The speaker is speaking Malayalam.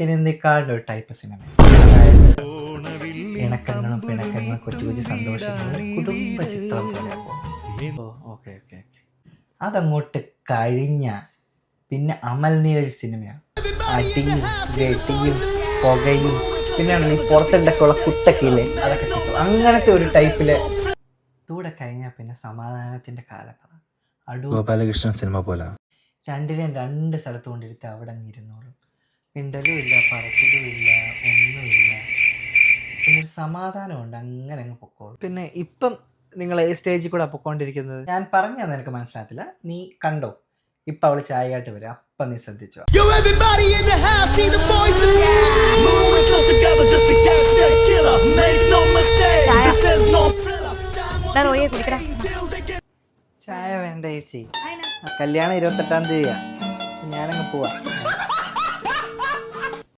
ഇതിനേക്കാളും ഒരു ടൈപ്പ് സിനിമ, അതായത് ഇണക്കങ്ങളും പിണക്കങ്ങളും കൊച്ചു കൊച്ചു സന്തോഷങ്ങളും കുടുംബ ചിത്രം പോലെ ഓക്കെ ഓക്കെ ഓക്കെ അതങ്ങോട്ട് കഴിഞ്ഞ പിന്നെ അമൽ നീരജ് സിനിമയാണ്. അടിയും വെടിയും പുകയും പിന്നെ ഈ പുറത്തുണ്ടൊക്കെയുള്ള കുത്തൊക്കെയില്ലേ അതൊക്കെ കിട്ടും. അങ്ങനത്തെ ഒരു ടൈപ്പില് ഇതൂടെ കഴിഞ്ഞാൽ പിന്നെ സമാധാനത്തിന്റെ കാലങ്ങളാണ്. ഗോപാലകൃഷ്ണൻ സിനിമ പോലെ രണ്ടിനെയും രണ്ട് സ്ഥലത്ത് കൊണ്ടിരുത്തി അവിടെ അങ്ങ് ഇരുന്നോളും. പിണ്ടലും ഇല്ല, പറച്ചിലും ഇല്ല, ഒന്നുമില്ല. പിന്നെ ഒരു സമാധാനമുണ്ട്, അങ്ങനെ അങ്ങ് പൊക്കോളും. പിന്നെ ഇപ്പം നിങ്ങൾ ഏത് സ്റ്റേജിൽ കൂടെ പൊക്കോണ്ടിരിക്കുന്നത് ഞാൻ പറഞ്ഞു തന്നെ എനിക്ക് മനസ്സിലാകത്തില്ല. നീ കണ്ടോ, ഇപ്പം അവള് ചായയായിട്ട് വരും, അപ്പം നീ ശ്രദ്ധിച്ചോ. ചായ വേണ്ട ചേച്ചി, കല്യാണം 28-ാം തീയതിയാ, ഞാനങ്ങ് പോവാ.